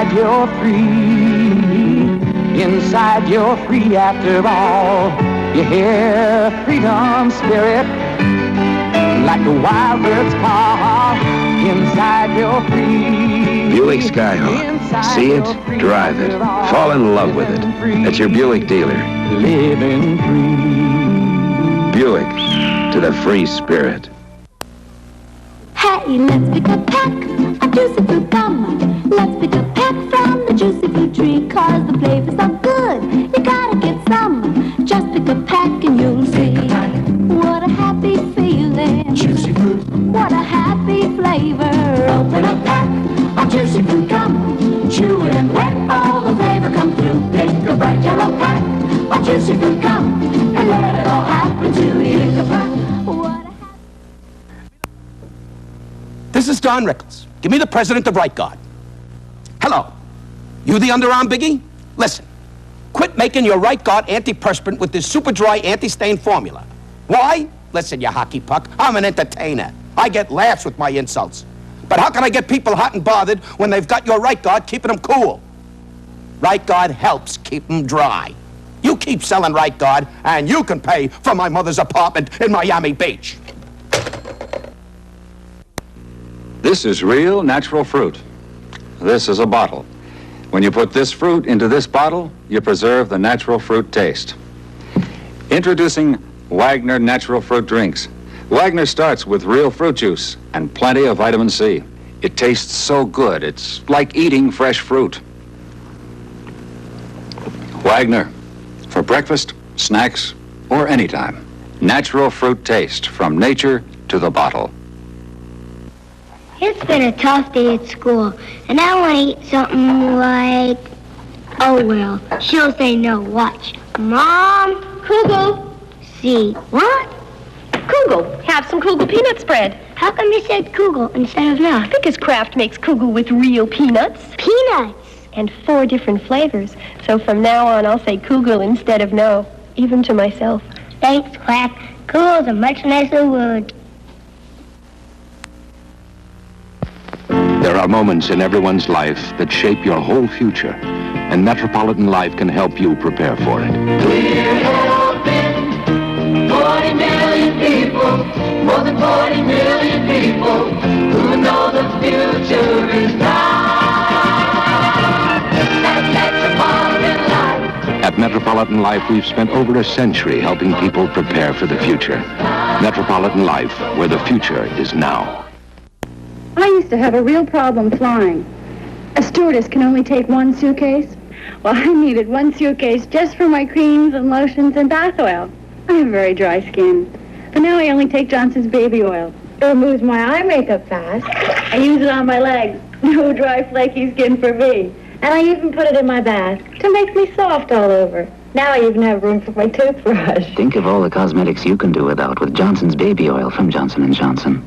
Inside you're free. Inside you're free after all. You hear freedom spirit like the wild bird's call. Inside you're free. Buick Skyhawk. See it, drive it, fall in love with it. It's your Buick dealer. Living free. Buick, to the free spirit. Hey, let's pick a peck of juicy fruit gum. Let's pick a peck from the juicy fruit tree, 'cause the flavor's so good, you gotta get some. Just pick a peck and you'll see what a happy feeling. Juicy fruit. What a happy flavor. Open a pack of juicy fruit gum. Chew it and let all the flavor come through. Pick a bright yellow pack of juicy fruit gum and let it all happen to you. Pick a pack. This is Don Rickles. Give me the president of Right Guard. Hello. You the underarm biggie? Listen. Quit making your Right Guard antiperspirant with this super dry anti-stain formula. Why? Listen, you hockey puck. I'm an entertainer. I get laughs with my insults. But how can I get people hot and bothered when they've got your Right Guard keeping them cool? Right Guard helps keep them dry. You keep selling Right Guard, and you can pay for my mother's apartment in Miami Beach. This is real natural fruit. This is a bottle. When you put this fruit into this bottle, you preserve the natural fruit taste. Introducing Wagner Natural Fruit Drinks. Wagner starts with real fruit juice and plenty of vitamin C. It tastes so good, it's like eating fresh fruit. Wagner, for breakfast, snacks, or anytime. Natural fruit taste from nature to the bottle. It's been a tough day at school, and I want to eat something like... Oh, well, she'll say no. Watch. Mom? Kugel. See. What? Kugel. Have some Kugel peanut spread. How come you said Kugel instead of no? Because Kraft makes Kugel with real peanuts. Peanuts? And 4 different flavors. So from now on, I'll say Kugel instead of no, even to myself. Thanks, Kraft. Kugel's a much nicer word. There are moments in everyone's life that shape your whole future, and Metropolitan Life can help you prepare for it. We're helping 40 million people, more than 40 million people, who know the future is now. At Metropolitan Life. At Metropolitan Life, we've spent over a century helping people prepare for the future. Metropolitan Life, where the future is now. I used to have a real problem flying. A stewardess can only take 1 suitcase. Well, I needed 1 suitcase just for my creams and lotions and bath oil. I have very dry skin. But now I only take Johnson's baby oil. It removes my eye makeup fast. I use it on my legs. No dry, flaky skin for me. And I even put it in my bath to make me soft all over. Now I even have room for my toothbrush. Think of all the cosmetics you can do without with Johnson's baby oil from Johnson & Johnson.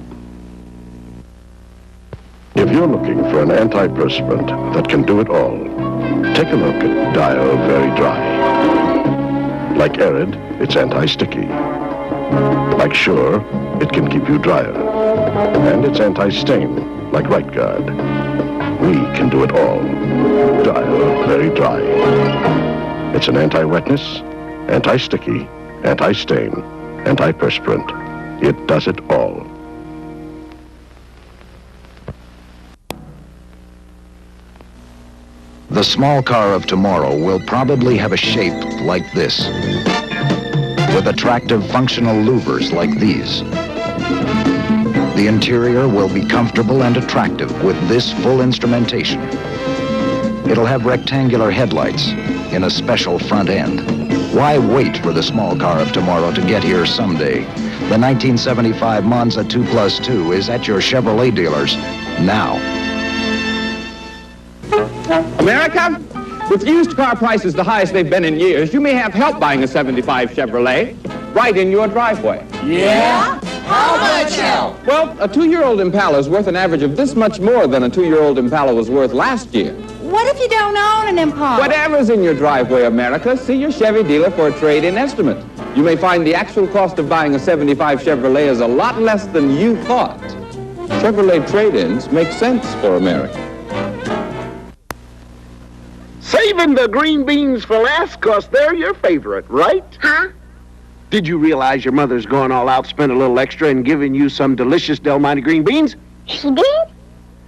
If you're looking for an antiperspirant that can do it all, take a look at Dio Very Dry. Like Arid, it's anti-sticky. Like Sure, it can keep you drier. And it's anti-stain, like Right Guard. We can do it all. Dio Very Dry. It's an anti-wetness, anti-sticky, anti-stain, antiperspirant. It does it all. The small car of tomorrow will probably have a shape like this, with attractive functional louvers like these. The interior will be comfortable and attractive with this full instrumentation. It'll have rectangular headlights in a special front end. Why wait for the small car of tomorrow to get here someday? The 1975 Monza 2+2 is at your Chevrolet dealers now. America, with used car prices the highest they've been in years, you may have help buying a 75 Chevrolet right in your driveway. Yeah? How much help? Well, a 2-year-old Impala is worth an average of this much more than a 2-year-old Impala was worth last year. What if you don't own an Impala? Whatever's in your driveway, America, see your Chevy dealer for a trade-in estimate. You may find the actual cost of buying a 75 Chevrolet is a lot less than you thought. Chevrolet trade-ins make sense for America. Saving the green beans for last, 'cause they're your favorite, right? Huh? Did you realize your mother's going all out, spend a little extra, and giving you some delicious Del Monte green beans? She did?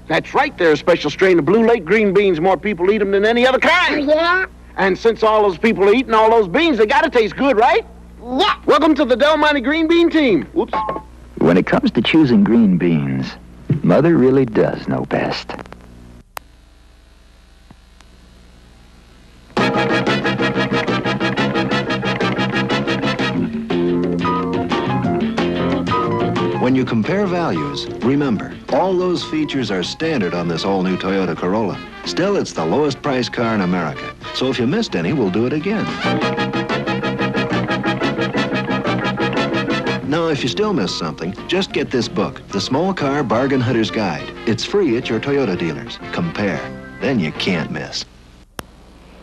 That's right, they're a special strain of Blue Lake green beans. More people eat them than any other Oh, kind. yeah? And since all those people are eating all those beans, they gotta taste good, right? Yeah. Welcome to the Del Monte green bean team. Whoops. When it comes to choosing green beans, Mother really does know best. When you compare values, remember, all those features are standard on this all-new Toyota Corolla. Still, it's the lowest priced car in America. So if you missed any, we'll do it again. Now, if you still missed something, just get this book, The Small Car Bargain Hunter's Guide. It's free at your Toyota dealers. Compare. Then you can't miss.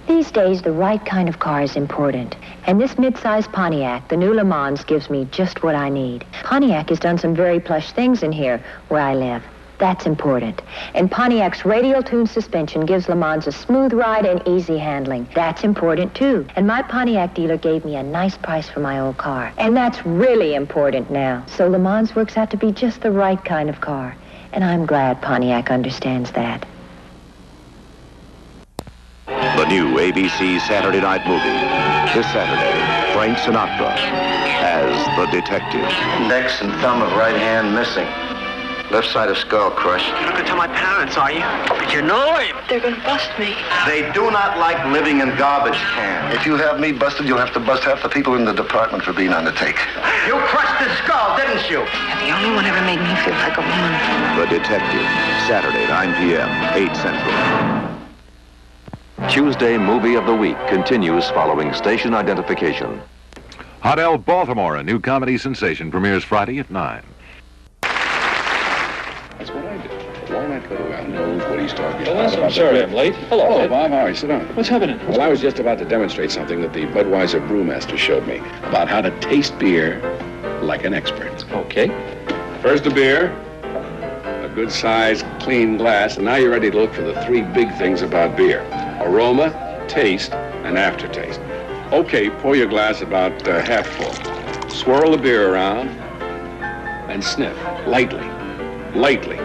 These days, the right kind of car is important. And this mid-size Pontiac, the new Le Mans, gives me just what I need. Pontiac has done some very plush things in here where I live. That's important. And Pontiac's radial tune suspension gives Le Mans a smooth ride and easy handling. That's important, too. And my Pontiac dealer gave me a nice price for my old car. And that's really important now. So Le Mans works out to be just the right kind of car. And I'm glad Pontiac understands that. The new ABC Saturday night movie. This Saturday, Frank Sinatra as the detective. Index and thumb of right hand missing. Left side of skull crushed. You're not going to tell my parents, are you? But you know him. They're going to bust me. They do not like living in garbage cans. If you have me busted, you'll have to bust half the people in the department for being on the take. You crushed his skull, didn't you? You're the only one ever made me feel like a woman. The Detective. Saturday, 9 p.m., 8 Central. Tuesday Movie of the Week continues following station identification. Hot L Baltimore, a new comedy sensation, premieres Friday at 9. That's what I do. Why not go to Al knows what he's talking about? Les, I'm sorry I'm late. Hello, Ed. Bob. All right, sit down. What's happening? Well, I was just about to demonstrate something that the Budweiser brewmaster showed me about how to taste beer like an expert. Okay. First, the beer, a good-sized, clean glass, and now you're ready to look for the three big things about beer: aroma, taste, and aftertaste. Okay, pour your glass about half full. Swirl the beer around and sniff lightly. Lightly.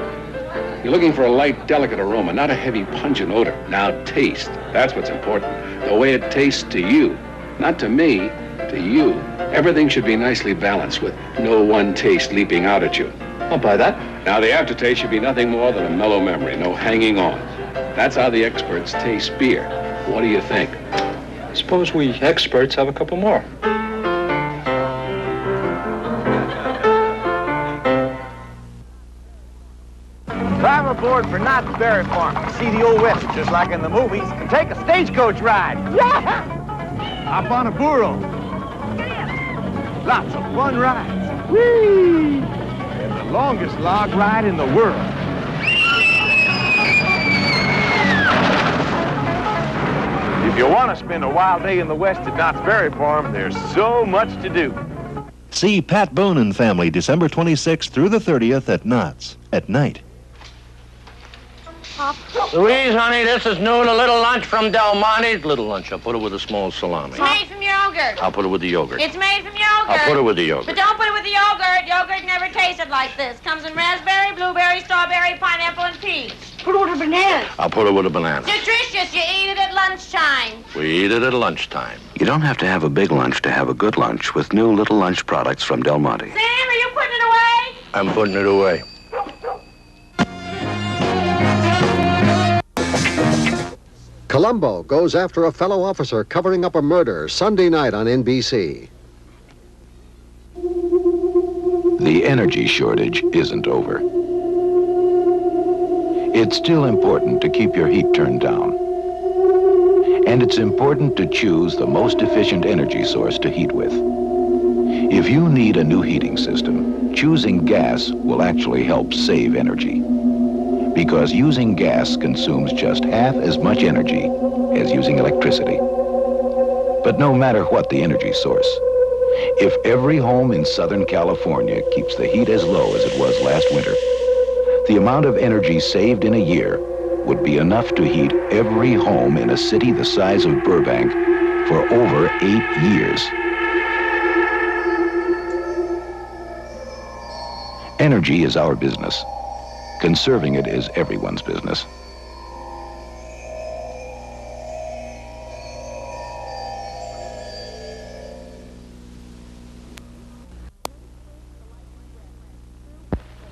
You're looking for a light, delicate aroma, not a heavy, pungent odor. Now taste. That's what's important. The way it tastes to you. Not to me, to you. Everything should be nicely balanced with no one taste leaping out at you. I'll buy that. Now the aftertaste should be nothing more than a mellow memory, no hanging on. That's how the experts taste beer. What do you think? Suppose we experts have a couple more. Drive aboard for Knott's Berry Farm to see the old West just like in the movies and take a stagecoach ride. Yeah! Hop on a burro. Lots of fun rides. Whee! And the longest log ride in the world. If you want to spend a wild day in the West at Knott's Berry Farm, there's so much to do. See Pat Boone and Family December 26th through the 30th at Knott's at night. Louise, honey, this is noon, a little lunch from Del Monte's. Little lunch. I'll put it with a small salami. It's made from yogurt. I'll put it with the yogurt. It's made from yogurt. I'll put it with the yogurt. But don't put it with the yogurt. Yogurt never tasted like this. Comes in raspberry, blueberry, strawberry, pineapple, and peach. Put it with a banana. I'll put it with a banana. Nutritious. You eat it at lunchtime. We eat it at lunchtime. You don't have to have a big lunch to have a good lunch with new little lunch products from Del Monte. Sam, are you putting it away? I'm putting it away. Columbo goes after a fellow officer covering up a murder Sunday night on NBC. The energy shortage isn't over. It's still important to keep your heat turned down. And it's important to choose the most efficient energy source to heat with. If you need a new heating system, choosing gas will actually help save energy. Because using gas consumes just half as much energy as using electricity. But no matter what the energy source, if every home in Southern California keeps the heat as low as it was last winter, the amount of energy saved in a year would be enough to heat every home in a city the size of Burbank for over 8 years. Energy is our business. Conserving it is everyone's business.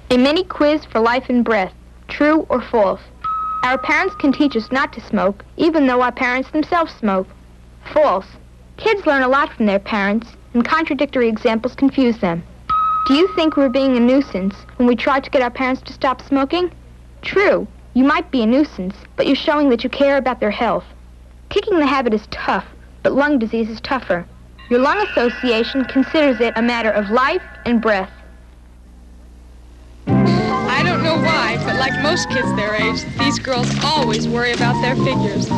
A mini quiz for life and breath. True or false? Our parents can teach us not to smoke, even though our parents themselves smoke. False. Kids learn a lot from their parents, and contradictory examples confuse them. Do you think we're being a nuisance when we try to get our parents to stop smoking? True. You might be a nuisance, but you're showing that you care about their health. Kicking the habit is tough, but lung disease is tougher. Your lung association considers it a matter of life and breath. I don't know why, but like most kids their age, these girls always worry about their figures.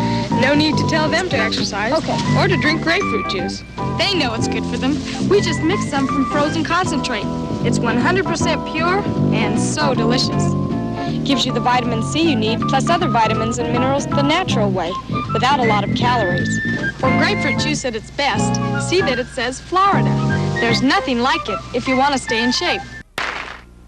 No need to tell them to exercise or to drink grapefruit juice. They know it's good for them. We just mix some from frozen concentrate. It's 100% pure and so delicious. Gives you the vitamin C you need, plus other vitamins and minerals the natural way, without a lot of calories. For grapefruit juice at its best, see that it says Florida. There's nothing like it if you want to stay in shape.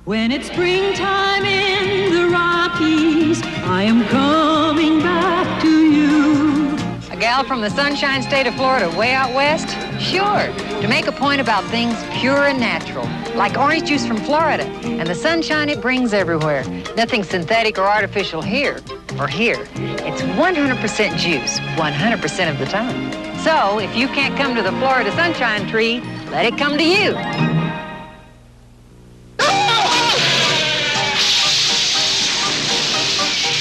When it's springtime in the Rockies, I am coming back to you. A gal from the Sunshine State of Florida way out west? Sure, to make a point about things pure and natural, like orange juice from Florida, and the sunshine it brings everywhere. Nothing synthetic or artificial here, or here. It's 100% juice, 100% of the time. So, if you can't come to the Florida Sunshine Tree, let it come to you.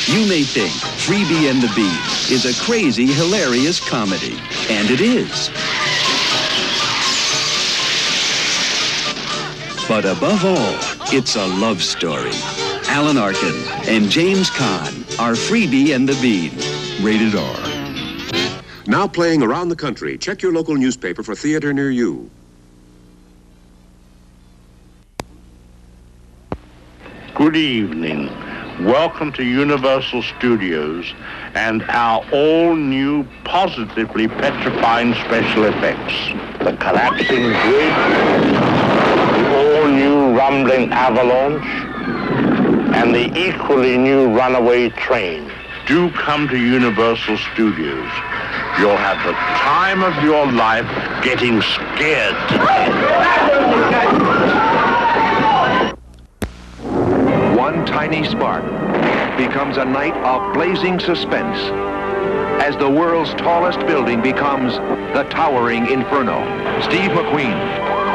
You may think Freebie and the Bean is a crazy, hilarious comedy, and it is. But above all, it's a love story. Alan Arkin and James Caan are Freebie and the Bean. Rated R. Now playing around the country. Check your local newspaper for theater near you. Good evening. Welcome to Universal Studios and our all-new, positively petrifying special effects. The collapsing bridge, the all-new rumbling avalanche, and the equally new runaway train. Do come to Universal Studios. You'll have the time of your life getting scared to death. One tiny spark becomes a night of blazing suspense as the world's tallest building becomes the towering inferno. Steve McQueen,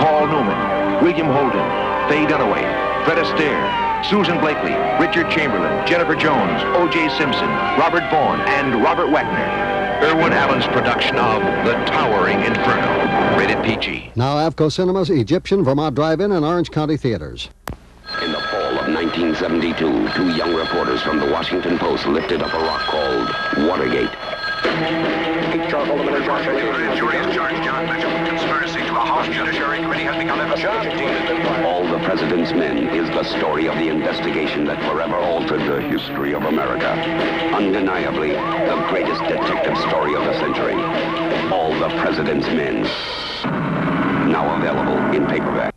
Paul Newman, William Holden, Faye Dunaway, Fred Astaire, Susan Blakely, Richard Chamberlain, Jennifer Jones, O.J. Simpson, Robert Vaughn, and Robert Wagner. Irwin Allen's production of The Towering Inferno. Rated PG. Now AFCO Cinemas, Egyptian, Vermont Drive-In, and Orange County Theaters. In the fall of 1972, two young reporters from the Washington Post lifted up a rock called Watergate. Jury is charged John Mitchell with conspiracy to a House Judiciary Committee has become ever. All the President's Men is the story of the investigation that forever altered the history of America. Undeniably, the greatest detective story of the century. All the President's Men. Now available in paperback.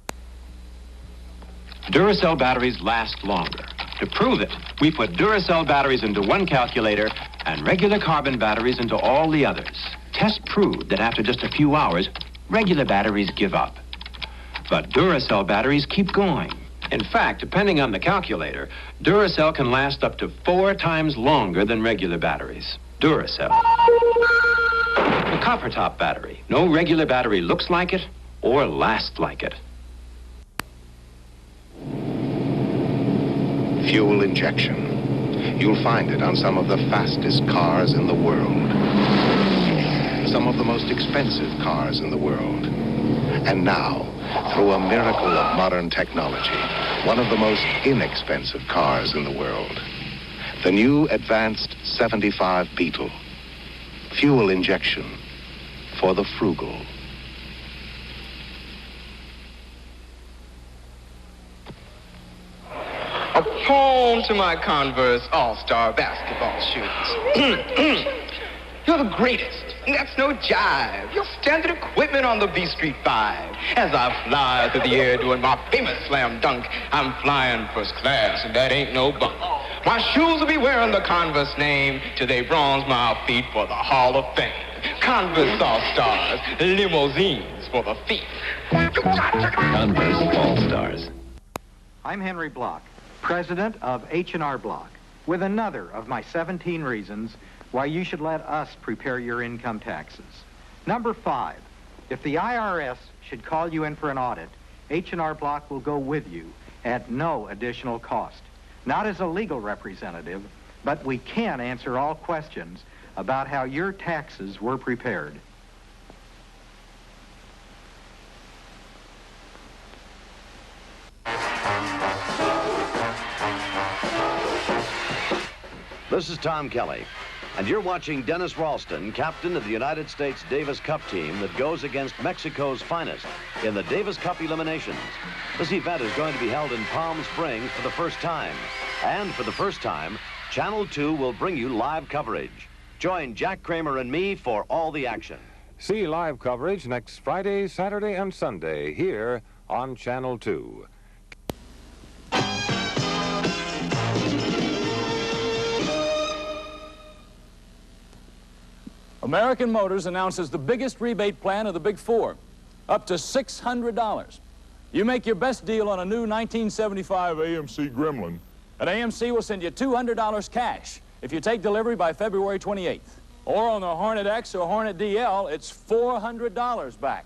Duracell batteries last longer. To prove it, we put Duracell batteries into one calculator and regular carbon batteries into all the others. Tests proved that after just a few hours, regular batteries give up. But Duracell batteries keep going. In fact, depending on the calculator, Duracell can last up to 4 times longer than regular batteries. Duracell. A copper top battery. No regular battery looks like it or lasts like it. Fuel injection. You'll find it on some of the fastest cars in the world. Some of the most expensive cars in the world. And now, through a miracle of modern technology, one of the most inexpensive cars in the world. The new advanced 75 Beetle. Fuel injection for the frugal. Home to my Converse All-Star basketball shoes. You're the greatest, and that's no jive. You're standard equipment on the B Street 5. As I fly through the air doing my famous slam dunk, I'm flying first class, and that ain't no bunk. My shoes will be wearing the Converse name till they bronze my feet for the Hall of Fame. Converse All-Stars, limousines for the feet. Converse All-Stars. I'm Henry Block, president of H&R Block, with another of my 17 reasons why you should let us prepare your income taxes. Number 5, if the IRS should call you in for an audit, H&R Block will go with you at no additional cost. Not as a legal representative, but we can answer all questions about how your taxes were prepared. This is Tom Kelly, and you're watching Dennis Ralston, captain of the United States Davis Cup team that goes against Mexico's finest in the Davis Cup eliminations. This event is going to be held in Palm Springs for the first time. And for the first time, Channel 2 will bring you live coverage. Join Jack Kramer and me for all the action. See live coverage next Friday, Saturday, and Sunday here on Channel 2. American Motors announces the biggest rebate plan of the Big Four, up to $600. You make your best deal on a new 1975 AMC Gremlin, and AMC will send you $200 cash if you take delivery by February 28th. Or on the Hornet X or Hornet DL, it's $400 back.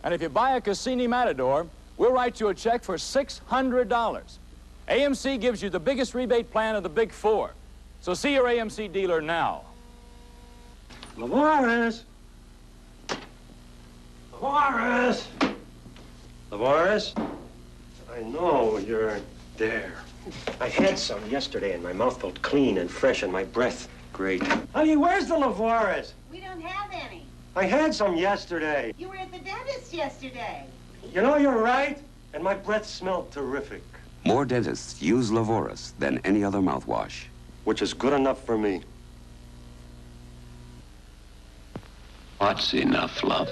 And if you buy a Cassini Matador, we'll write you a check for $600. AMC gives you the biggest rebate plan of the Big Four. So see your AMC dealer now. Lavares! Lavares! Lavares? I know you're there. I had some yesterday, and my mouth felt clean and fresh, and my breath great. Honey, where's the Lavares? We don't have any. I had some yesterday. You were at the dentist yesterday. You know, you're right, and my breath smelled terrific. More dentists use Lavoris than any other mouthwash. Which is good enough for me. What's enough, love?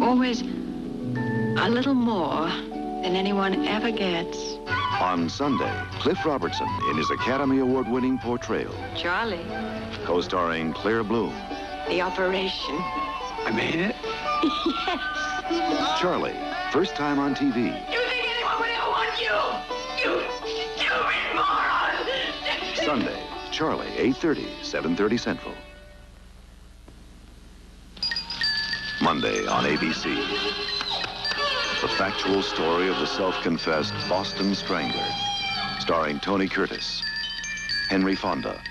Always a little more than anyone ever gets. On Sunday, Cliff Robertson in his Academy Award-winning portrayal. Charlie. Co-starring Claire Bloom. The operation. I made it? Yes. Charlie, first time on TV. You think anyone would ever want you? You stupid moron! Sunday, Charlie, 8:30, 7:30 Central. Monday on ABC. The factual story of the self-confessed Boston Strangler, starring Tony Curtis, Henry Fonda,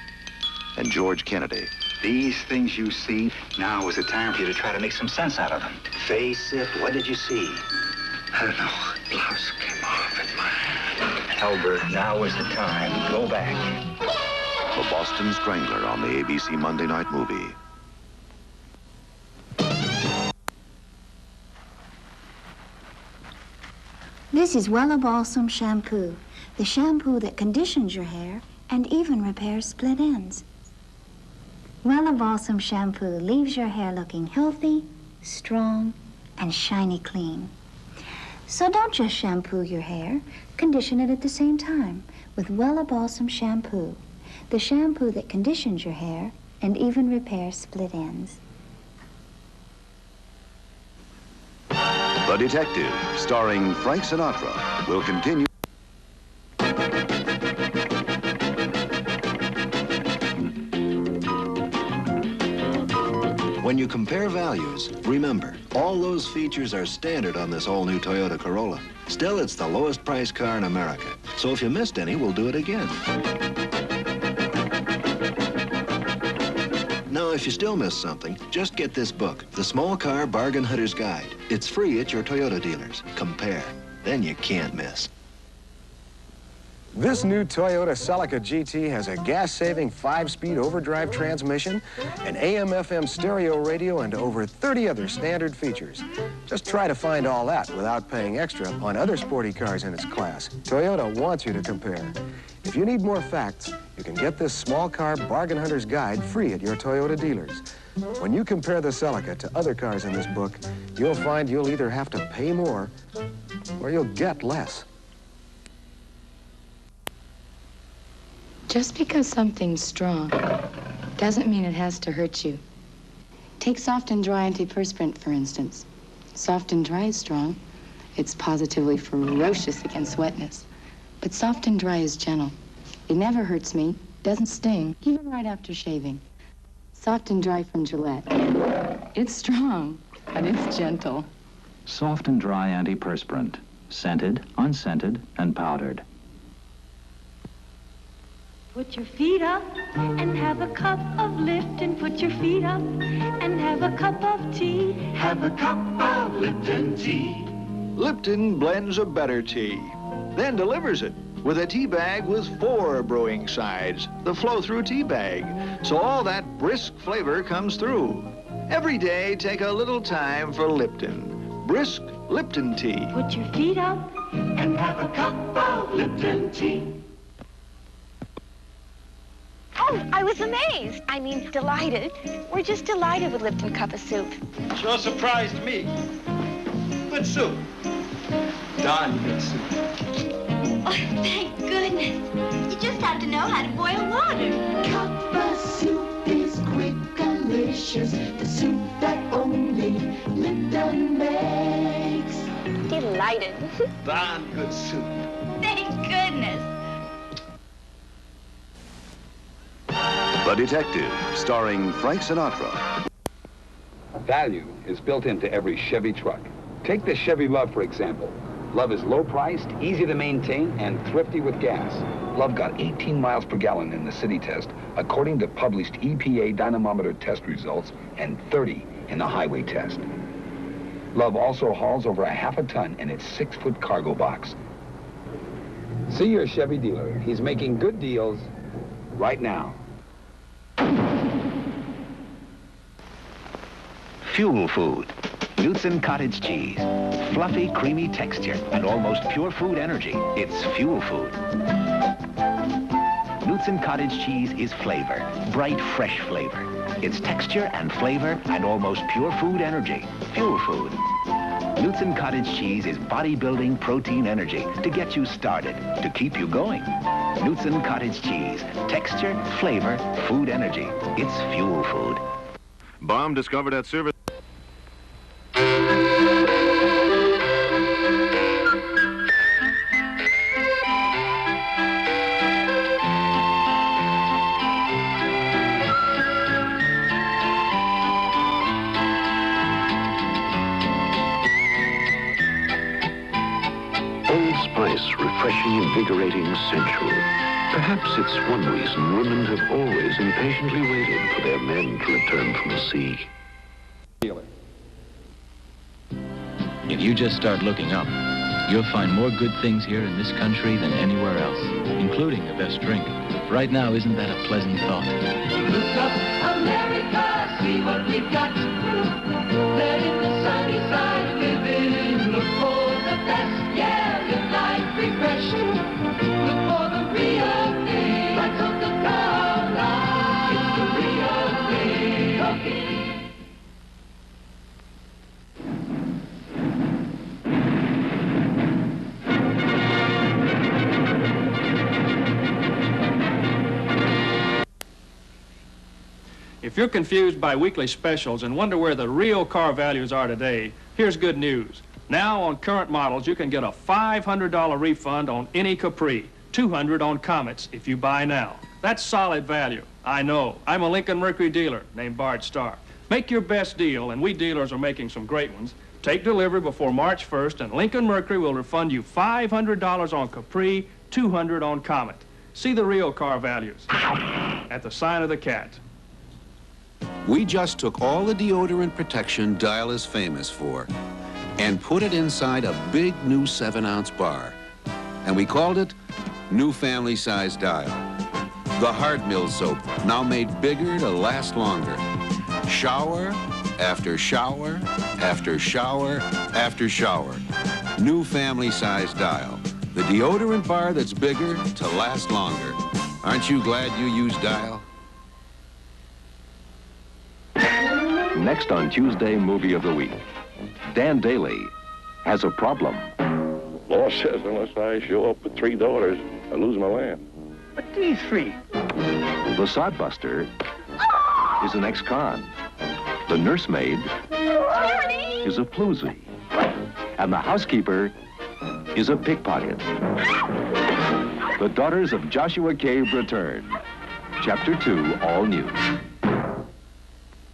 and George Kennedy. These things you see, now is the time for you to try to make some sense out of them. Face it, what did you see? I don't know. Blouse came off in my hand. Albert, now is the time. Go back. The Boston Strangler on the ABC Monday Night Movie. This is Wella Balsam Shampoo, the shampoo that conditions your hair and even repairs split ends. Wella Balsam Shampoo leaves your hair looking healthy, strong, and shiny clean. So don't just shampoo your hair, condition it at the same time with Wella Balsam Shampoo, the shampoo that conditions your hair and even repairs split ends. The Detective, starring Frank Sinatra, will continue. When you compare values, remember, all those features are standard on this all-new Toyota Corolla. Still, it's the lowest priced car in America. So if you missed any, we'll do it again. Now, if you still miss something, just get this book, The Small Car Bargain Hunter's Guide. It's free at your Toyota dealers. Compare. Then you can't miss. This new Toyota Celica GT has a gas-saving 5-speed overdrive transmission, an AM/FM stereo radio, and over 30 other standard features. Just try to find all that without paying extra on other sporty cars in its class. Toyota wants you to compare. If you need more facts, you can get this small car bargain hunter's guide free at your Toyota dealers. When you compare the Celica to other cars in this book, you'll find you'll either have to pay more or you'll get less. Just because something's strong doesn't mean it has to hurt you. Take Soft and Dry antiperspirant, for instance. Soft and Dry is strong. It's positively ferocious against wetness. But Soft and Dry is gentle. It never hurts me, doesn't sting, even right after shaving. Soft and Dry from Gillette. It's strong, but it's gentle. Soft and Dry antiperspirant. Scented, unscented, and powdered. Put your feet up and have a cup of Lipton. Put your feet up and have a cup of tea. Have a cup of Lipton tea. Lipton blends a better tea, then delivers it with a tea bag with 4 brewing sides, the flow-through tea bag, so all that brisk flavor comes through. Every day, take a little time for Lipton. Brisk Lipton tea. Put your feet up and have a cup of Lipton tea. Oh, I was amazed. I mean, delighted. We're just delighted with Lipton Cup of Soup. Sure surprised me. Good soup. Darn good soup. Oh, thank goodness. You just have to know how to boil water. Cup of soup is quick, delicious. The soup that only Lipton makes. Delighted. Darn good soup. Thank goodness. The Detective, starring Frank Sinatra. Value is built into every Chevy truck. Take the Chevy Love, for example. Love is low-priced, easy to maintain, and thrifty with gas. Love got 18 miles per gallon in the city test, according to published EPA dynamometer test results, and 30 in the highway test. Love also hauls over ½ a ton in its 6-foot cargo box. See your Chevy dealer. He's making good deals right now. Fuel food. Knutson cottage cheese. Fluffy, creamy texture and almost pure food energy. It's fuel food. Knutson cottage cheese is flavor. Bright, fresh flavor. It's texture and flavor and almost pure food energy. Fuel food. Knutson cottage cheese is bodybuilding protein energy to get you started, to keep you going. Knutson cottage cheese. Texture, flavor, food energy. It's fuel food. Bomb discovered at service. Old Spice, refreshing, invigorating, sensual. Perhaps it's one reason women have always impatiently waited for their men to return from the sea. If you just start looking up, you'll find more good things here in this country than anywhere else, including the best drink. Right now, isn't that a pleasant thought? Look up, America, see what we've got. Let in the sunny side living. Look for the best, yeah, live life refreshed. Look for the real thing, like Coca-Cola. It's the real thing. Coca-Cola. If you're confused by weekly specials and wonder where the real car values are today, here's good news. Now on current models, you can get a $500 refund on any Capri, $200 on Comets if you buy now. That's solid value. I know. I'm a Lincoln Mercury dealer named Bart Starr. Make your best deal, and we dealers are making some great ones. Take delivery before March 1st, and Lincoln Mercury will refund you $500 on Capri, $200 on Comet. See the real car values at the sign of the cat. We just took all the deodorant protection Dial is famous for and put it inside a big new 7-ounce bar. And we called it new family-size dial. The Hard Mill soap, now made bigger to last longer. Shower after shower after shower after shower. New family-size dial. The deodorant bar that's bigger to last longer. Aren't you glad you use Dial? Next on Tuesday Movie of the Week, Dan Daly has a problem. Law says unless I show up with 3 daughters, I lose my land. But these 3. The sodbuster is an ex-con. The nursemaid is a floozy. And the housekeeper is a pickpocket. The Daughters of Joshua Cave return. Chapter 2, all new.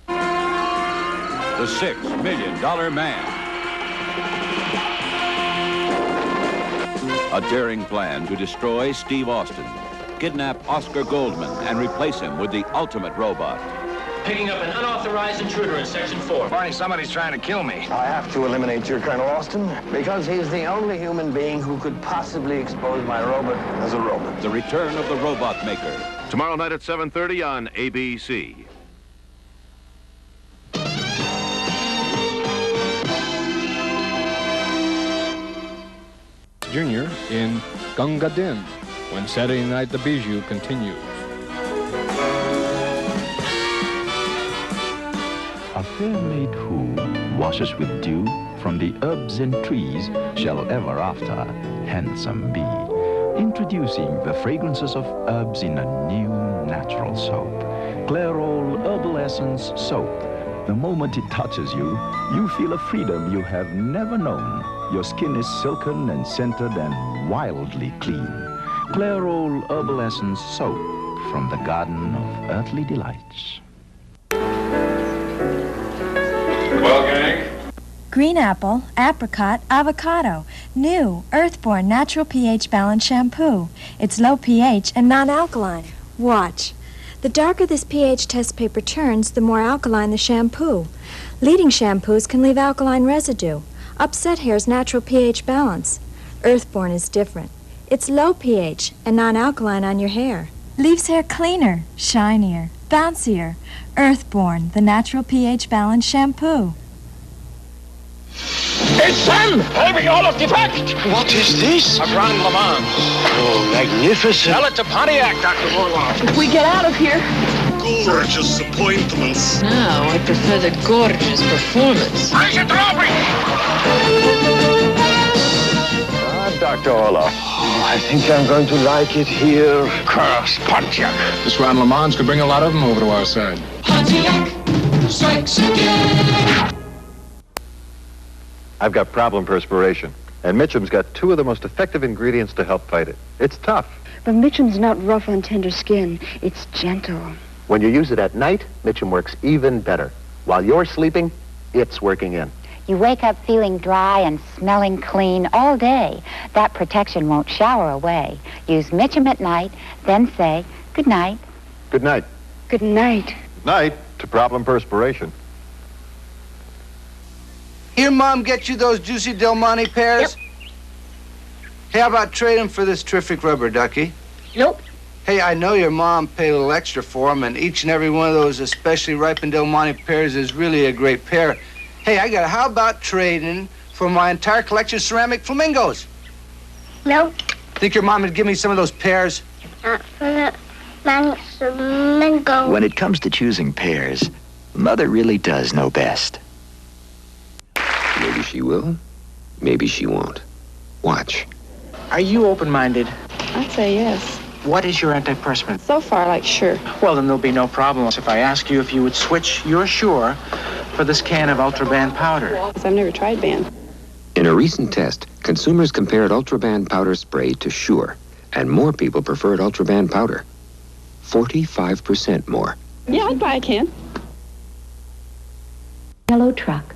The $6 Million Man. A daring plan to destroy Steve Austin, kidnap Oscar Goldman, and replace him with the ultimate robot. Picking up an unauthorized intruder in Section 4. Barney, somebody's trying to kill me. I have to eliminate your Colonel Austin because he's the only human being who could possibly expose my robot as a robot. The return of the robot maker. Tomorrow night at 7:30 on ABC. Jr. in Gunga Din, when Saturday Night the Bijou continues. A fair maid who washes with dew from the herbs and trees shall ever after handsome be. Introducing the fragrances of herbs in a new natural soap. Clairol Herbal Essence Soap. The moment it touches you, you feel a freedom you have never known. Your skin is silken and scented and wildly clean. Clairol Herbal Essence Soap from the Garden of Earthly Delights. Well, gang? Green apple, apricot, avocado. New, Earthborn Natural pH Balance Shampoo. It's low pH and non-alkaline. Watch. The darker this pH test paper turns, the more alkaline the shampoo. Leading shampoos can leave alkaline residue. Upset hair's natural pH balance. Earthborn is different. It's low pH and non-alkaline on your hair. Leaves hair cleaner, shinier, bouncier. Earthborn, the natural pH balance shampoo. It's Sam! Having all of defect! What is this? A Grand Le Mans. Oh, magnificent. Sell it to Pontiac, Dr. Warlock. If we get out of here. Gorgeous appointments. No, I prefer the gorgeous performance. I should Dr. Orloff. Oh, I think I'm going to like it here. Curse Pontiac. This Grand Le Mans could bring a lot of them over to our side. Pontiac strikes again. I've got problem perspiration, and Mitchum's got 2 of the most effective ingredients to help fight it. It's tough. But Mitchum's not rough on tender skin. It's gentle. When you use it at night, Mitchum works even better. While you're sleeping, it's working in. You wake up feeling dry and smelling clean all day. That protection won't shower away. Use Mitchum at night, then say good night. Good night. Good night. Night to problem perspiration. Here, Mom, get you those juicy Del Monte pears? Yep. Hey, how about trading for this terrific rubber ducky? Nope. Hey, I know your mom paid a little extra for them, and each and every one of those especially ripened Del Monte pears is really a great pear. Hey, how about trading for my entire collection of ceramic flamingos? No. Think your mom would give me some of those pears? Flamingo. When it comes to choosing pears, Mother really does know best. Maybe she will, maybe she won't. Watch. Are you open-minded? I'd say yes. What is your antiperspirant? So far, like sure. Well, then there'll be no problems if I ask you if you would switch your Sure for this can of Ultraban powder. I've never tried Ban. In a recent test, consumers compared Ultraban powder spray to Sure, and more people preferred Ultraban powder. 45% more. Yeah, I'd buy a can. Yellow truck.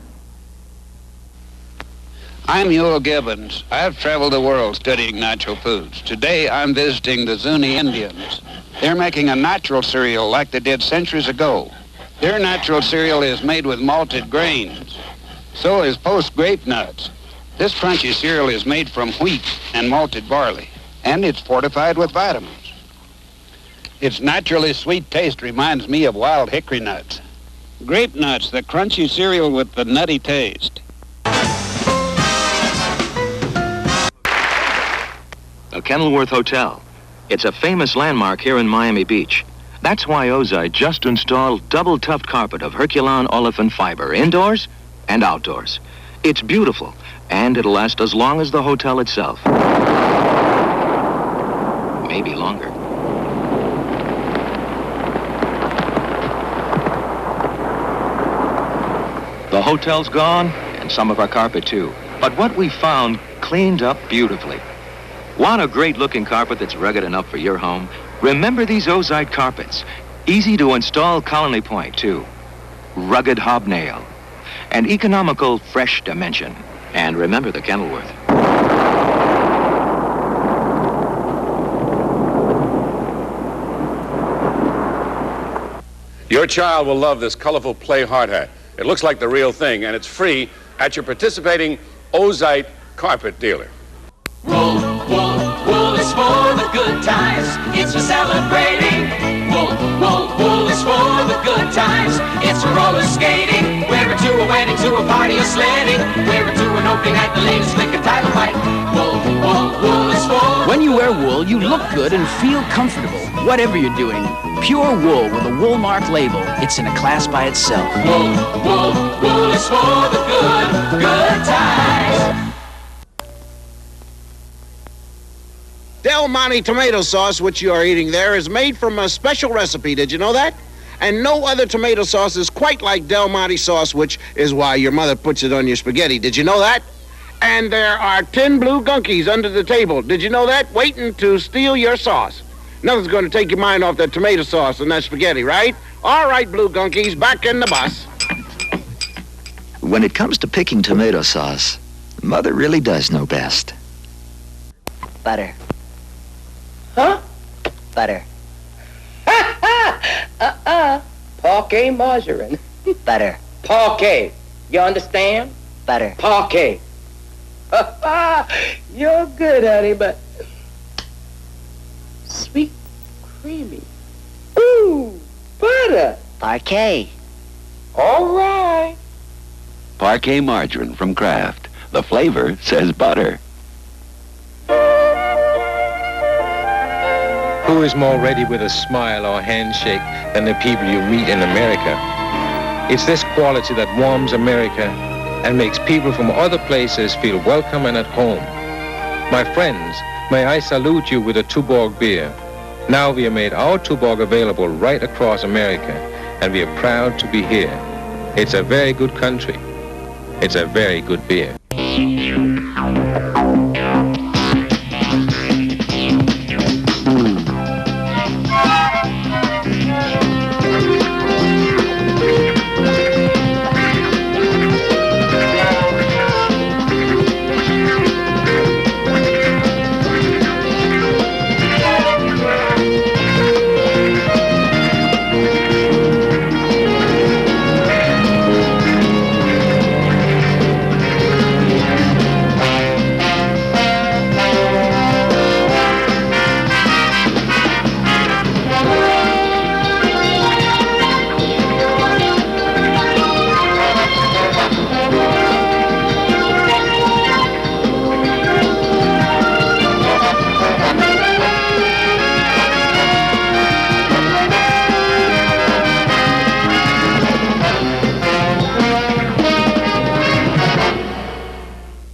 I'm Ewell Gibbons. I've traveled the world studying natural foods. Today, I'm visiting the Zuni Indians. They're making a natural cereal like they did centuries ago. Their natural cereal is made with malted grains. So is post grape nuts. This crunchy cereal is made from wheat and malted barley. and it's fortified with vitamins. Its naturally sweet taste reminds me of wild hickory nuts. Grape nuts, the crunchy cereal with the nutty taste. The Kenilworth Hotel. It's a famous landmark here in Miami Beach. That's why Ozite just installed double tufted carpet of Herculon olefin fiber, indoors and outdoors. It's beautiful, and it'll last as long as the hotel itself. Maybe longer. The hotel's gone, and some of our carpet too. But what we found cleaned up beautifully. Want a great-looking carpet that's rugged enough for your home? Remember these Ozite carpets. Easy to install colony point, too. Rugged hobnail. An economical, fresh dimension. And remember the Kenilworth. Your child will love this colorful play hard hat. It looks like the real thing, and it's free at your participating Ozite carpet dealer. Wool, wool, wool is for the good times. It's for celebrating. Wool, wool, wool is for the good times. It's for roller skating. Wear it to a wedding, to a party or sledding. Wear it to an opening night, the latest lick and title fight. Wool, wool, wool is for... When you wear wool, you look good and feel comfortable, whatever you're doing. Pure wool with a Woolmark label. It's in a class by itself. Wool, wool, wool is for the good, good times. Del Monte tomato sauce, which you are eating there, is made from a special recipe. Did you know that? And no other tomato sauce is quite like Del Monte sauce, which is why your mother puts it on your spaghetti. Did you know that? And there are 10 blue gunkies under the table. Did you know that? Waiting to steal your sauce. Nothing's going to take your mind off that tomato sauce and that spaghetti, right? All right, blue gunkies, back in the bus. When it comes to picking tomato sauce, Mother really does know best. Butter. Huh? Butter. Parquet margarine. Butter. Parquet. You understand? Butter. Parquet. You're good, honey, but sweet, creamy. Ooh, butter. Parquet. All right. Parquet margarine from Kraft. The flavor says butter. Who is more ready with a smile or handshake than the people you meet in America? It's this quality that warms America and makes people from other places feel welcome and at home. My friends, may I salute you with a Tuborg beer. Now we have made our Tuborg available right across America, and we are proud to be here. It's a very good country. It's a very good beer.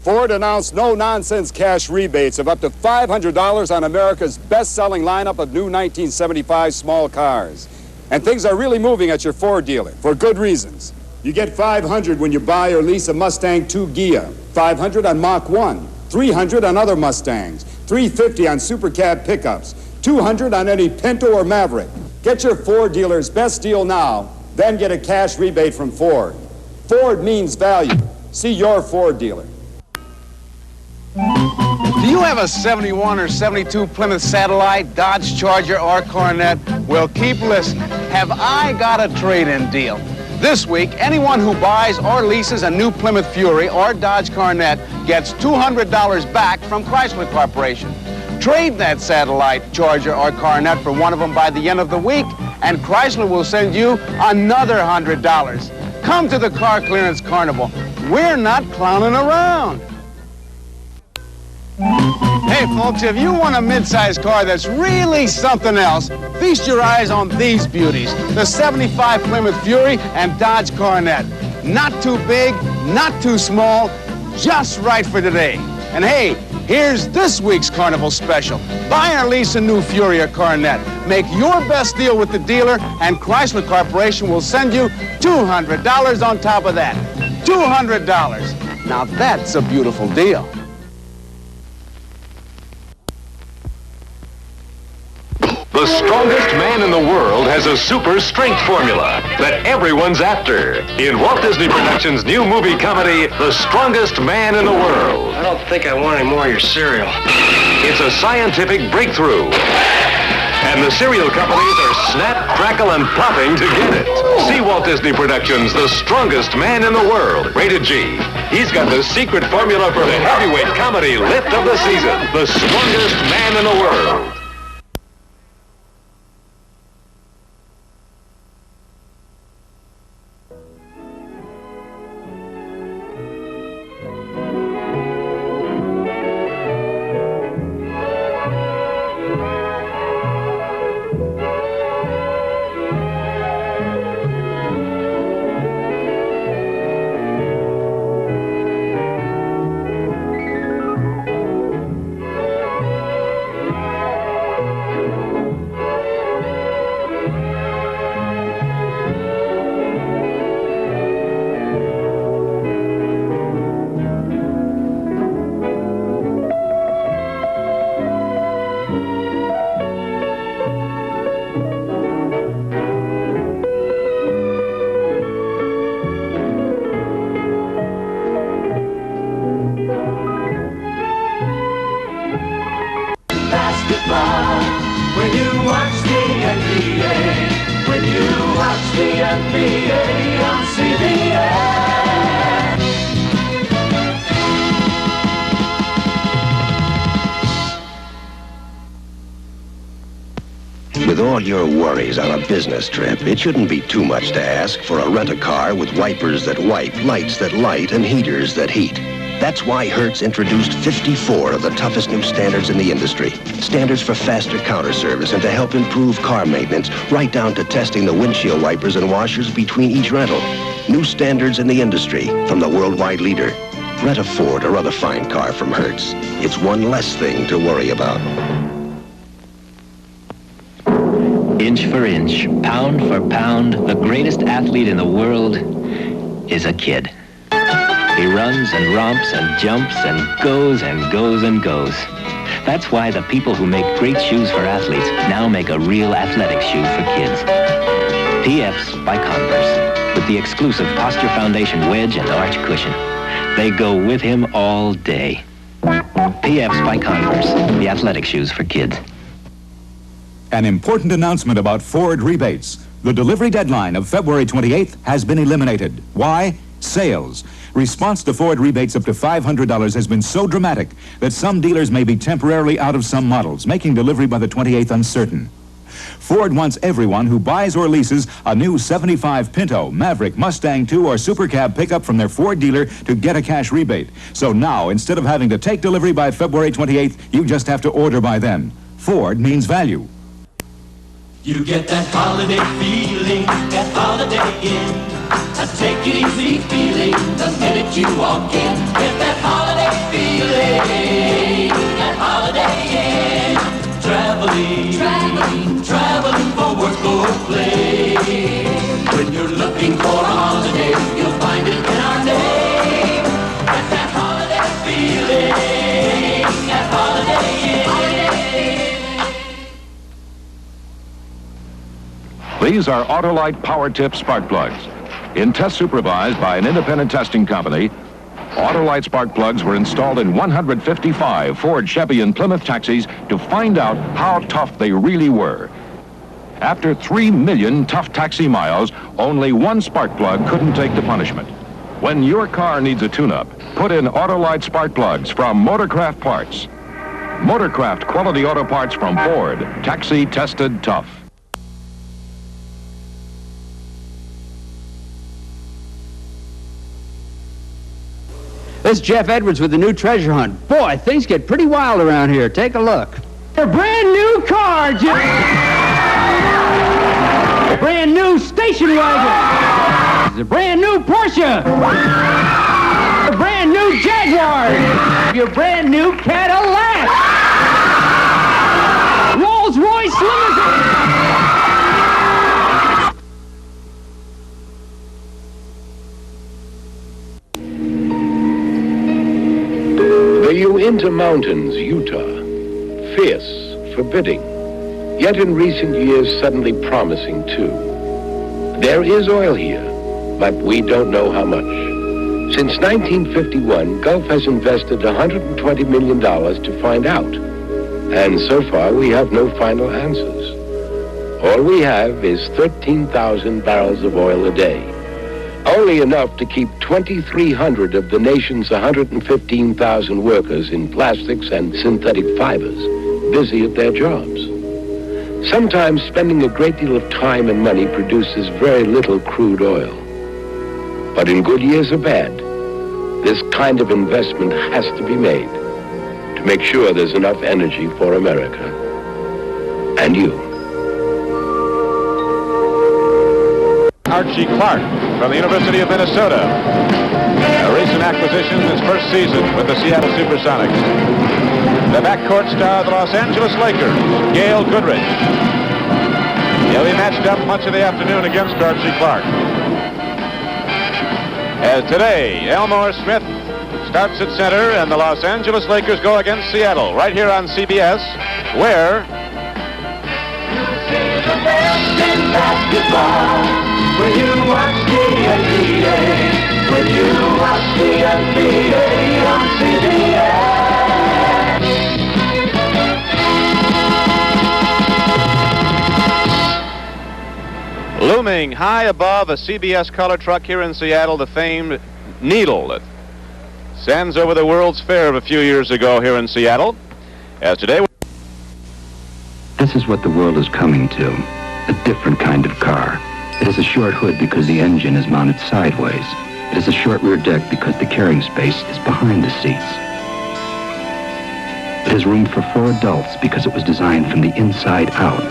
Ford announced no-nonsense cash rebates of up to $500 on America's best-selling lineup of new 1975 small cars. And things are really moving at your Ford dealer, for good reasons. You get $500 when you buy or lease a Mustang 2 Ghia, $500 on Mach 1, $300 on other Mustangs, $350 on Super Cab pickups, $200 on any Pinto or Maverick. Get your Ford dealer's best deal now, then get a cash rebate from Ford. Ford means value. See your Ford dealer. Do you have a 71 or 72 Plymouth Satellite, Dodge Charger, or Coronet? Well, keep listening. Have I got a trade-in deal? This week, anyone who buys or leases a new Plymouth Fury or Dodge Coronet gets $200 back from Chrysler Corporation. Trade that satellite, Charger, or Coronet for one of them by the end of the week, and Chrysler will send you another $100. Come to the Car Clearance Carnival. We're not clowning around. Hey, folks, if you want a mid-size car that's really something else, feast your eyes on these beauties, the 75 Plymouth Fury and Dodge Coronet. Not too big, not too small, just right for today. And hey, here's this week's Carnival special. Buy or lease a new Fury or Coronet. Make your best deal with the dealer, and Chrysler Corporation will send you $200 on top of that. $200. Now that's a beautiful deal. The strongest man in the world has a super strength formula that everyone's after. In Walt Disney Productions' new movie comedy, The Strongest Man in the World. I don't think I want any more of your cereal. It's a scientific breakthrough. And the cereal companies are snap, crackle, and popping to get it. See Walt Disney Productions' The Strongest Man in the World, rated G. He's got the secret formula for the heavyweight comedy lift of the season. The Strongest Man in the World. When you watch the NBA, when you watch the NBA on CBS. With all your worries on a business trip, it shouldn't be too much to ask for a rent-a-car with wipers that wipe, lights that light, and heaters that heat. That's why Hertz introduced 54 of the toughest new standards in the industry. Standards for faster counter service and to help improve car maintenance, right down to testing the windshield wipers and washers between each rental. New standards in the industry from the worldwide leader. Rent a Ford or other fine car from Hertz. It's one less thing to worry about. Inch for inch, pound for pound, the greatest athlete in the world is a kid. He runs and romps and jumps and goes and goes and goes. That's why the people who make great shoes for athletes now make a real athletic shoe for kids. PFs by Converse, with the exclusive Posture Foundation wedge and arch cushion. They go with him all day. PFs by Converse, the athletic shoes for kids. An important announcement about Ford rebates. The delivery deadline of February 28th has been eliminated. Why? Sales. Response to Ford rebates up to $500 has been so dramatic that some dealers may be temporarily out of some models, making delivery by the 28th uncertain. Ford wants everyone who buys or leases a new 75 Pinto, Maverick, Mustang II, or Super Cab pickup from their Ford dealer to get a cash rebate. So now, instead of having to take delivery by February 28th, you just have to order by then. Ford means value. You get that holiday feeling, that Holiday Inn. A take it easy feeling the minute you walk in. Get that holiday feeling, that Holiday Inn. Traveling for work or play. When you're looking for a holiday, you'll find it in our name. Get that holiday feeling, that Holiday Inn. These are Autolite Power Tip spark plugs. In tests supervised by an independent testing company, Autolite spark plugs were installed in 155 Ford, Chevy, and Plymouth taxis to find out how tough they really were. After 3 million tough taxi miles, only one spark plug couldn't take the punishment. When your car needs a tune-up, put in Autolite spark plugs from Motorcraft Parts. Motorcraft quality auto parts from Ford. Taxi tested tough. This is Jeff Edwards with the new treasure hunt. Boy, things get pretty wild around here. Take a look. A brand new car, Jeff. A brand new station wagon. It's a brand new Porsche. A brand new Jaguar. Your brand new Cadillac. Rolls-Royce limousine. The Uinta Mountains, Utah. Fierce, forbidding, yet in recent years suddenly promising too. There is oil here, but we don't know how much. Since 1951, Gulf has invested $120 million to find out. And so far, we have no final answers. All we have is 13,000 barrels of oil a day. Only enough to keep 2,300 of the nation's 115,000 workers in plastics and synthetic fibers busy at their jobs. Sometimes spending a great deal of time and money produces very little crude oil. But in good years or bad, this kind of investment has to be made to make sure there's enough energy for America and you. Archie Clark from the University of Minnesota. A recent acquisition, his first season with the Seattle Supersonics. The backcourt star of the Los Angeles Lakers, Gail Goodrich. He'll be matched up much of the afternoon against Archie Clark. As today, Elmore Smith starts at center, and the Los Angeles Lakers go against Seattle, right here on CBS, where... The best in basketball, when you watch the NBA, when you watch the NBA on CBS. Looming high above a CBS color truck here in Seattle, the famed Needle that sends over the World's Fair of a few years ago here in Seattle. As today... This is what the world is coming to, a different kind of car. It has a short hood because the engine is mounted sideways. It has a short rear deck because the carrying space is behind the seats. It has room for 4 adults because it was designed from the inside out.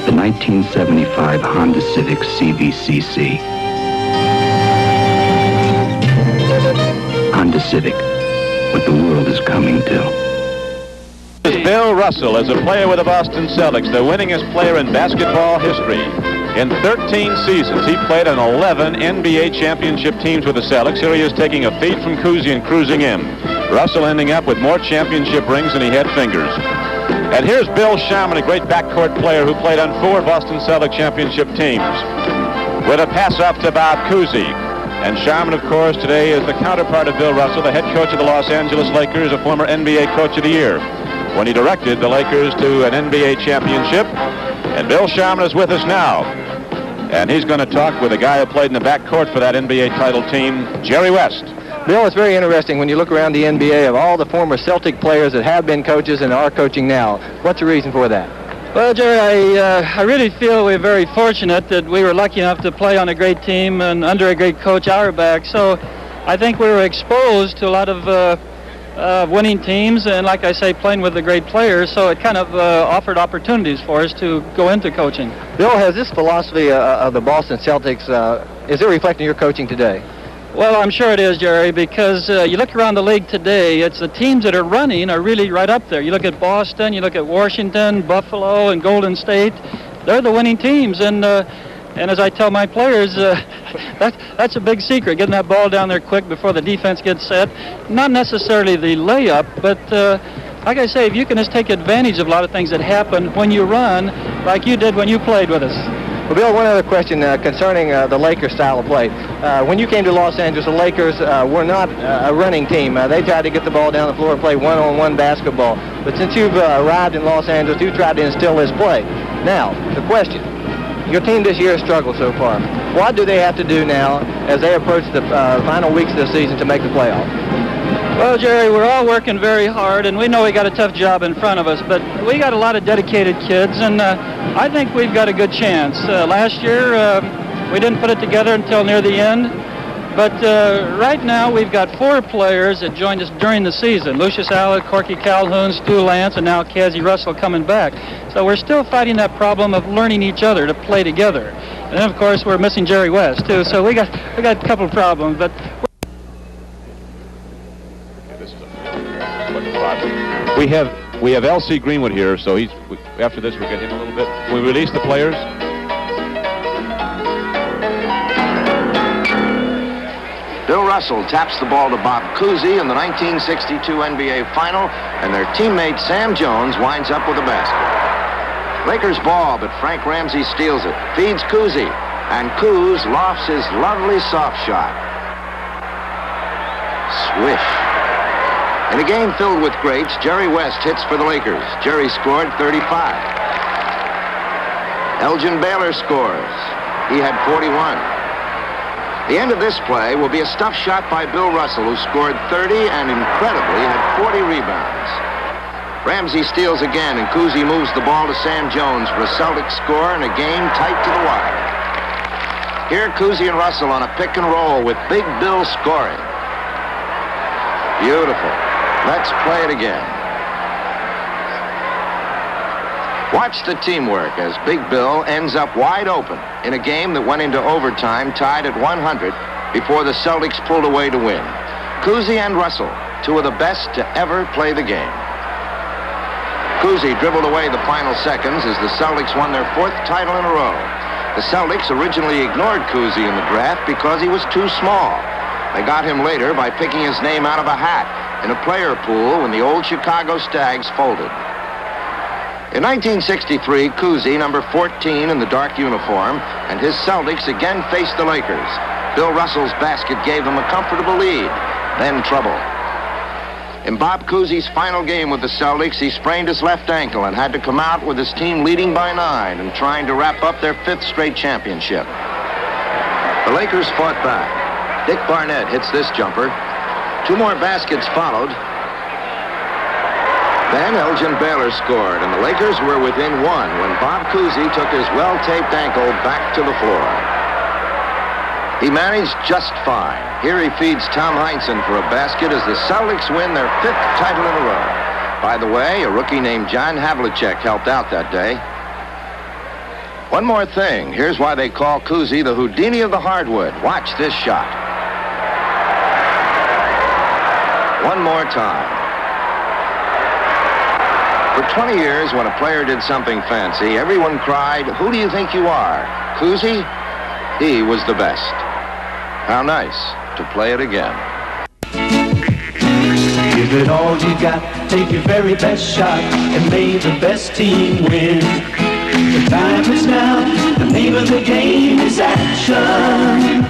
The 1975 Honda Civic CVCC. Honda Civic, what the world is coming to. This is Bill Russell as a player with the Boston Celtics, the winningest player in basketball history. In 13 seasons, he played on 11 NBA championship teams with the Celtics. Here he is taking a feed from Cousy and cruising in. Russell ending up with more championship rings than he had fingers. And here's Bill Sharman, a great backcourt player who played on 4 Boston Celtics championship teams. With a pass-off to Bob Cousy. And Sharman, of course, today is the counterpart of Bill Russell, the head coach of the Los Angeles Lakers, a former NBA Coach of the Year, when he directed the Lakers to an NBA championship. And Bill Sharman is with us now. And he's going to talk with a guy who played in the backcourt for that NBA title team, Jerry West. Bill, it's very interesting when you look around the NBA of all the former Celtic players that have been coaches and are coaching now. What's the reason for that? Well, Jerry, I really feel we're very fortunate that we were lucky enough to play on a great team and under a great coach Auerbach. So I think we were exposed to a lot of winning teams and, like I say, playing with the great players. So it kind of offered opportunities for us to go into coaching. Bill, has this philosophy of the Boston Celtics, is it reflecting your coaching today? Well, I'm sure it is, Jerry, because you look around the league today, it's the teams that are running are really right up there. You look at Boston, you look at Washington, Buffalo, and Golden State. They're the winning teams, and as I tell my players, that's a big secret, getting that ball down there quick before the defense gets set. Not necessarily the layup, but like I say, if you can just take advantage of a lot of things that happen when you run, like you did when you played with us. Well, Bill, one other question concerning the Lakers' style of play. When you came to Los Angeles, the Lakers were not a running team. They tried to get the ball down the floor and play one-on-one basketball. But since you've arrived in Los Angeles, you tried to instill this play. Now, the question. Your team this year has struggled so far. What do they have to do now as they approach the final weeks of the season to make the playoffs? Well, Jerry, we're all working very hard, and we know we got a tough job in front of us, but we got a lot of dedicated kids, and I think we've got a good chance. Last year, we didn't put it together until near the end, but right now we've got 4 players that joined us during the season. Lucius Allen, Corky Calhoun, Stu Lance, and now Cassie Russell coming back. So we're still fighting that problem of learning each other to play together. And then, of course, we're missing Jerry West, too, so we got a couple of problems, but... We have L.C. Greenwood here, so after this we'll get him a little bit. We release the players. Bill Russell taps the ball to Bob Cousy in the 1962 NBA Final, and their teammate Sam Jones winds up with a basket. Lakers ball, but Frank Ramsey steals it, feeds Cousy, and Coos lofts his lovely soft shot. Swish. In a game filled with greats, Jerry West hits for the Lakers. Jerry scored 35. Elgin Baylor scores. He had 41. The end of this play will be a stuff shot by Bill Russell, who scored 30 and incredibly had 40 rebounds. Ramsey steals again, and Cousy moves the ball to Sam Jones for a Celtic score and a game tight to the wire. Here, Cousy and Russell on a pick and roll with Big Bill scoring. Beautiful. Let's play it again. Watch the teamwork as Big Bill ends up wide open in a game that went into overtime tied at 100 before the Celtics pulled away to win. Cousy and Russell, 2 of the best to ever play the game. Cousy dribbled away the final seconds as the Celtics won their 4th title in a row. The Celtics originally ignored Cousy in the draft because he was too small. They got him later by picking his name out of a hat in a player pool when the old Chicago Stags folded. In 1963, Cousy, number 14 in the dark uniform, and his Celtics again faced the Lakers. Bill Russell's basket gave them a comfortable lead, then trouble. In Bob Cousy's final game with the Celtics, he sprained his left ankle and had to come out with his team leading by 9 and trying to wrap up their 5th straight championship. The Lakers fought back. Dick Barnett hits this jumper. 2 more baskets followed. Then Elgin Baylor scored, and the Lakers were within 1 when Bob Cousy took his well-taped ankle back to the floor. He managed just fine. Here he feeds Tom Heinsohn for a basket as the Celtics win their 5th title in a row. By the way, a rookie named John Havlicek helped out that day. One more thing. Here's why they call Cousy the Houdini of the hardwood. Watch this shot. One more time. For 20 years, when a player did something fancy, everyone cried, "Who do you think you are?" Cousy? He was the best. How nice to play it again. Give it all you got, take your very best shot, and may the best team win. The time is now, the name of the game is action.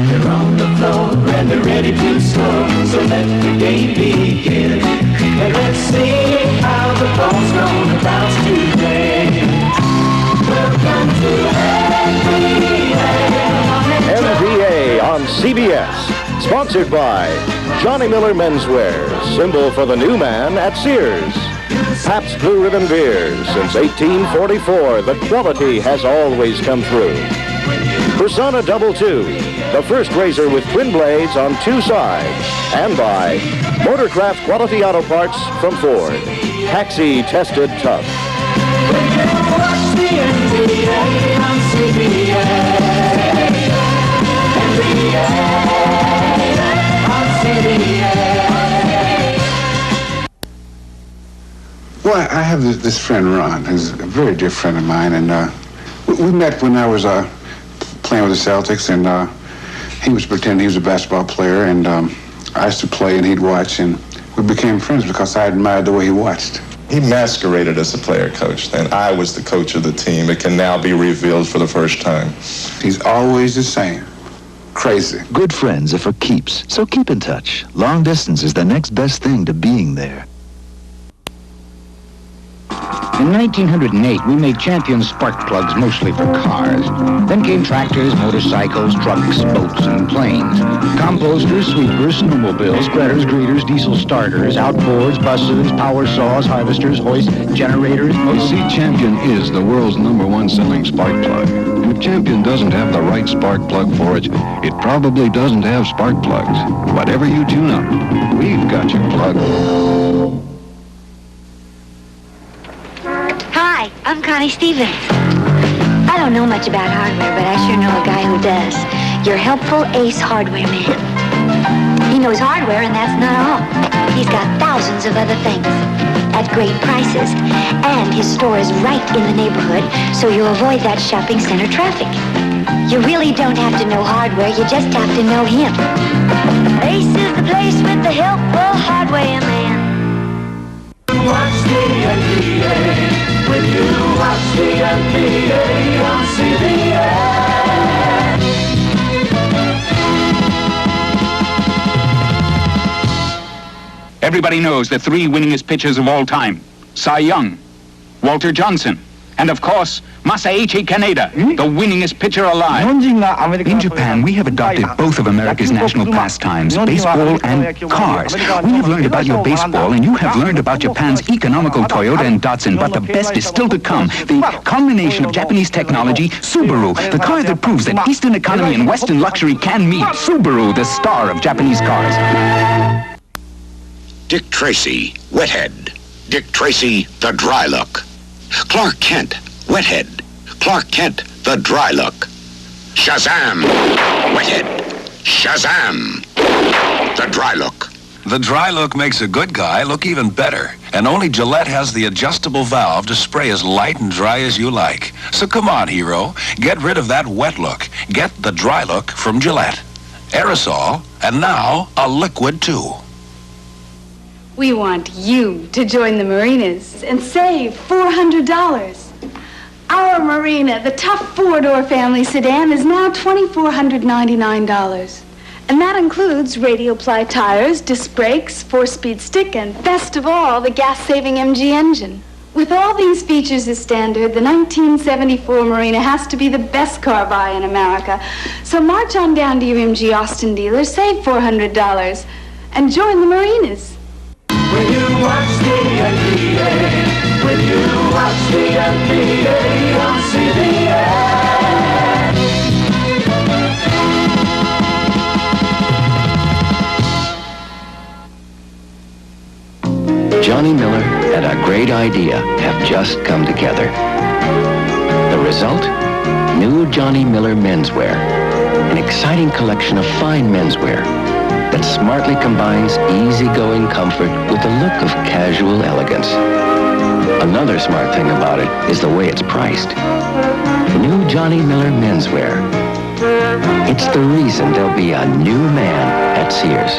They're on the floor and they're ready to score, so let the game begin. And let's see how the ball's gonna bounce today. Welcome to NBA on CBS. Sponsored by Johnny Miller Menswear, symbol for the new man at Sears. Pabst Blue Ribbon Beer. Since 1844, the quality has always come through. Persona Double 2, the first razor with twin blades on 2 sides. And by Motorcraft Quality Auto Parts from Ford. Taxi tested tough. Watch the NBA on CBS. NBA on CBS. Well, I have this friend, Ron, who's a very dear friend of mine, and we met when I was playing with the Celtics, and he was pretending he was a basketball player, and I used to play and he'd watch, and we became friends because I admired the way he watched. He masqueraded as a player coach, and I was the coach of the team. It can now be revealed for the first time. He's always the same. Crazy. Good friends are for keeps, so keep in touch. Long distance is the next best thing to being there. In 1908, we made Champion spark plugs mostly for cars. Then came tractors, motorcycles, trucks, boats, and planes. Composters, sweepers, snowmobiles, spreaders, greeters, diesel starters, outboards, buses, power saws, harvesters, hoists, generators. You see, Champion is the world's #1 selling spark plug. And if Champion doesn't have the right spark plug for it, it probably doesn't have spark plugs. Whatever you tune up, we've got your plug. Hi, I'm Connie Stevens. I don't know much about hardware, but I sure know a guy who does. Your helpful Ace hardware man. He knows hardware, and that's not all. He's got thousands of other things at great prices, and his store is right in the neighborhood, so you avoid that shopping center traffic. You really don't have to know hardware, you just have to know him. Ace is the place with the helpful hardware man. Watch the NBA. When you watch the NBA on CBS. Everybody knows the 3 winningest pitchers of all time. Cy Young, Walter Johnson, and of course, Masaichi Kaneda, the winningest pitcher alive. In Japan, we have adopted both of America's national pastimes, baseball and cars. We have learned about your baseball, and you have learned about Japan's economical Toyota and Datsun, but the best is still to come. The culmination of Japanese technology, Subaru, the car that proves that Eastern economy and Western luxury can meet. Subaru, the star of Japanese cars. Dick Tracy, Wethead. Dick Tracy, the dry look. Clark Kent, Wethead. Clark Kent, the dry look. Shazam, Wethead. Shazam, the dry look. The dry look makes a good guy look even better. And only Gillette has the adjustable valve to spray as light and dry as you like. So come on, hero. Get rid of that wet look. Get the dry look from Gillette. Aerosol, and now a liquid too. We want you to join the Marinas and save $400. Our Marina, the tough 4-door family sedan, is now $2,499. And that includes radial ply tires, disc brakes, 4-speed stick, and best of all, the gas-saving MG engine. With all these features as standard, the 1974 Marina has to be the best car buy in America. So march on down to your MG Austin dealer, save $400, and join the Marinas. When you watch the NBA, when you watch the NBA on CBS. Johnny Miller and a great idea have just come together. The result? New Johnny Miller menswear. An exciting collection of fine menswear that smartly combines easygoing comfort with the look of casual elegance. Another smart thing about it is the way it's priced. New Johnny Miller menswear. It's the reason there'll be a new man at Sears.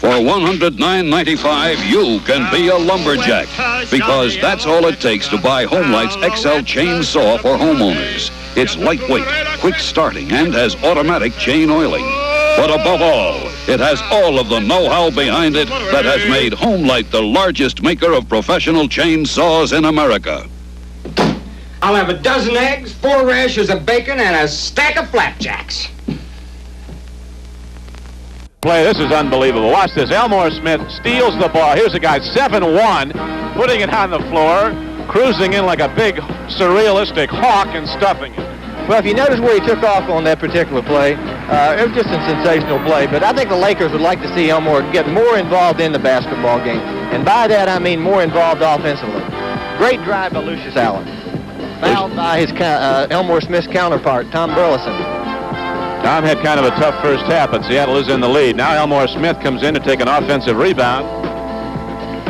For $109.95, you can be a lumberjack, because that's all it takes to buy Homelight's XL chainsaw for homeowners. It's lightweight, quick starting, and has automatic chain oiling. But above all, it has all of the know-how behind it that has made Homelight the largest maker of professional chainsaws in America. I'll have a dozen eggs, 4 rashers of bacon, and a stack of flapjacks. Play, this is unbelievable. Watch this. Elmore Smith steals the ball. Here's a guy, 7-1, putting it on the floor, cruising in like a big surrealistic hawk and stuffing it. Well, if you notice where he took off on that particular play, it was just a sensational play. But I think the Lakers would like to see Elmore get more involved in the basketball game. And by that, I mean more involved offensively. Great drive by Lucius Allen. Fouled by his Elmore Smith's counterpart, Tom Burleson. Tom had kind of a tough first half, but Seattle is in the lead. Now Elmore Smith comes in to take an offensive rebound.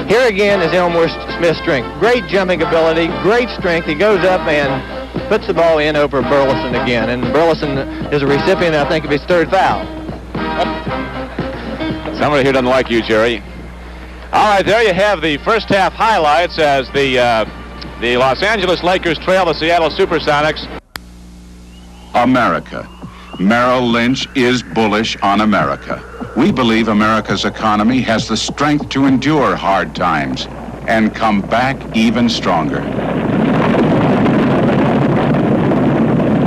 Here again is Elmore Smith's strength. Great jumping ability, great strength. He goes up and puts the ball in over Burleson again. And Burleson is a recipient, I think, of his 3rd foul. Somebody here doesn't like you, Jerry. All right, there you have the first half highlights as the Los Angeles Lakers trail the Seattle Supersonics. America. Merrill Lynch is bullish on America. We believe America's economy has the strength to endure hard times and come back even stronger.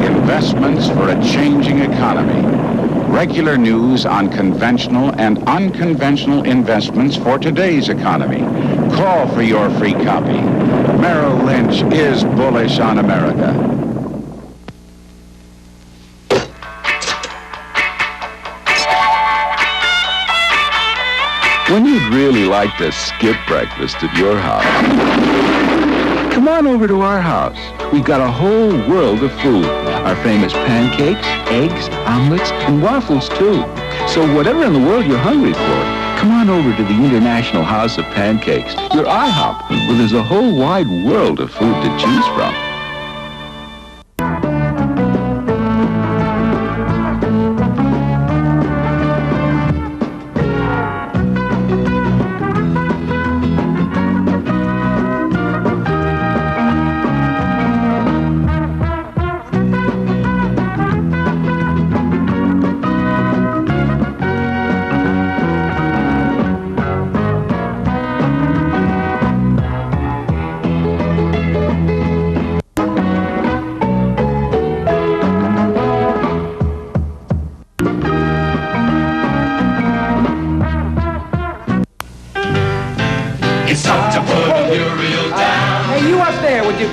Investments for a changing economy. Regular news on conventional and unconventional investments for today's economy. Call for your free copy. Merrill Lynch is bullish on America. When you'd really like to skip breakfast at your house, come on over to our house. We've got a whole world of food. Our famous pancakes, eggs, omelets, and waffles, too. So whatever in the world you're hungry for, come on over to the International House of Pancakes, your IHOP, where there's a whole wide world of food to choose from.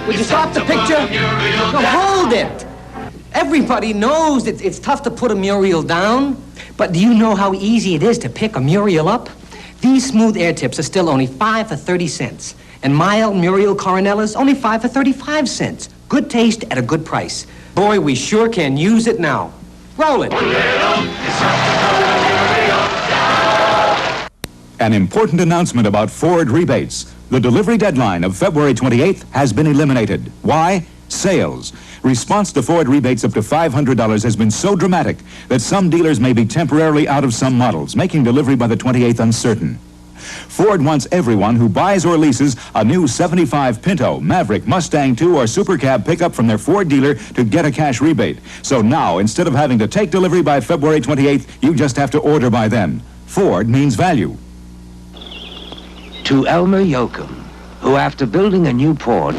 Would you stop the picture? No, hold it. Everybody knows it's tough to put a Muriel down. But do you know how easy it is to pick a Muriel up? These smooth air tips are still only 5 for 30 cents. And mild Muriel Coronellas, only 5 for 35 cents. Good taste at a good price. Boy, we sure can use it now. Roll it. An important announcement about Ford rebates. The delivery deadline of February 28th has been eliminated. Why? Sales. Response to Ford rebates up to $500 has been so dramatic that some dealers may be temporarily out of some models, making delivery by the 28th uncertain. Ford wants everyone who buys or leases a new 75 Pinto, Maverick, Mustang II, or Super Cab pickup from their Ford dealer to get a cash rebate. So now, instead of having to take delivery by February 28th, you just have to order by then. Ford means value. To Elmer Yoakum, who after building a new porch,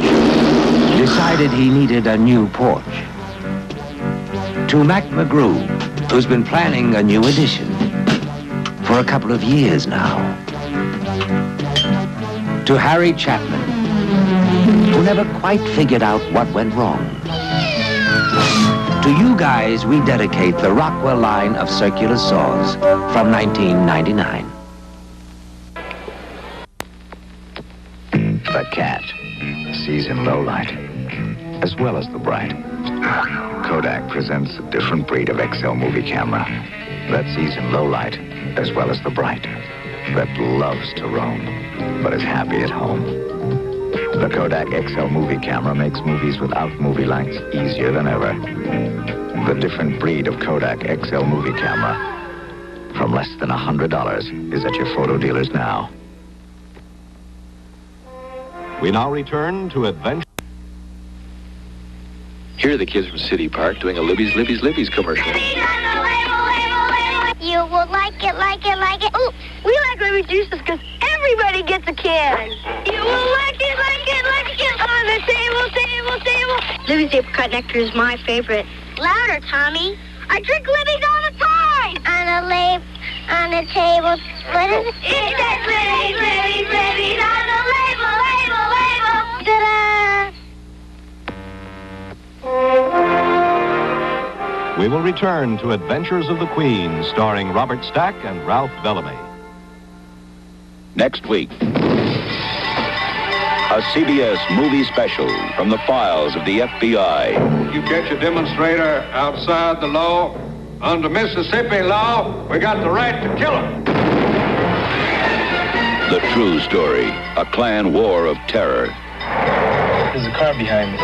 decided he needed a new porch. To Mac McGrew, who's been planning a new addition for a couple of years now. To Harry Chapman, who never quite figured out what went wrong. To you guys, we dedicate the Rockwell line of circular saws from 1999. The cat sees in low light as well as the bright. Kodak presents a different breed of XL movie camera that sees in low light as well as the bright, that loves to roam but is happy at home. The Kodak XL movie camera makes movies without movie lights easier than ever. The different breed of Kodak XL movie camera from less than $100 is at your photo dealers now. We now return to Adventure. Here are the kids from City Park doing a Libby's commercial. You will like it. Oh, we like Libby's juices because everybody gets a can. You will like it. On the table. Libby's apricot nectar is my favorite. Louder, Tommy. I drink Libby's all the time. On the table. What is it? It says Libby's on the label. Ta-da! We will return to Adventures of the Queen, starring Robert Stack and Ralph Bellamy. Next week, a CBS movie special from the files of the FBI. You catch a demonstrator outside the law, under Mississippi law, we got the right to kill him. The true story, a Klan war of terror. There's a car behind me.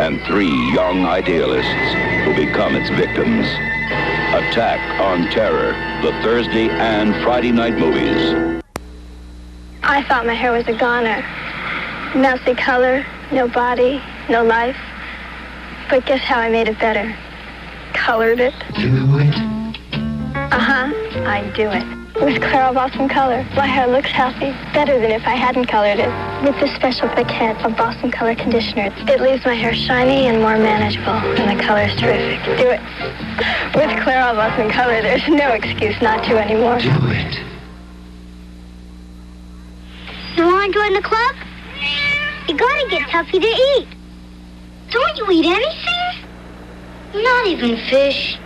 And 3 young idealists who become its victims. Attack on Terror, the Thursday and Friday night movies. I thought my hair was a goner. Mousy color, no body, no life. But guess how I made it better? colored it. Do it. Uh-huh, I do it. With Claire of Awesome Color, my hair looks healthy, better than if I hadn't colored it. With the special paquette of Awesome Color conditioner, it leaves my hair shiny and more manageable, and the color's terrific. Do it. With Claire of Awesome Color, there's no excuse not to anymore. Do it. You want to join the club? You gotta get Tuffy to eat. Don't you eat anything? Not even fish.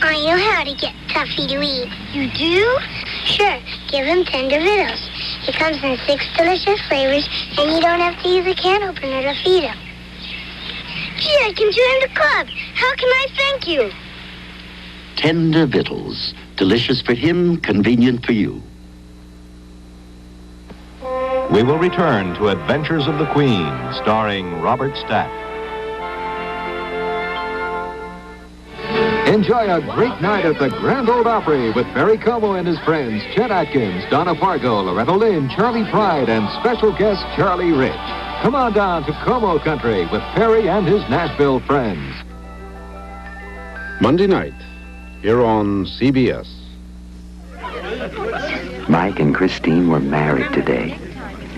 I know how to get Tuffy to eat. You do? Sure. Give him tender vittles. It comes in 6 delicious flavors, and you don't have to use a can opener to feed him. Gee, I can join the club. How can I thank you? Tender victuals. Delicious for him, convenient for you. We will return to Adventures of the Queen, starring Robert Stack. Enjoy a great night at the Grand Ole Opry with Barry Como and his friends, Chet Atkins, Donna Fargo, Loretta Lynn, Charlie Pride, and special guest Charlie Rich. Come on down to Como Country with Perry and his Nashville friends. Monday night, here on CBS. Mike and Christine were married today.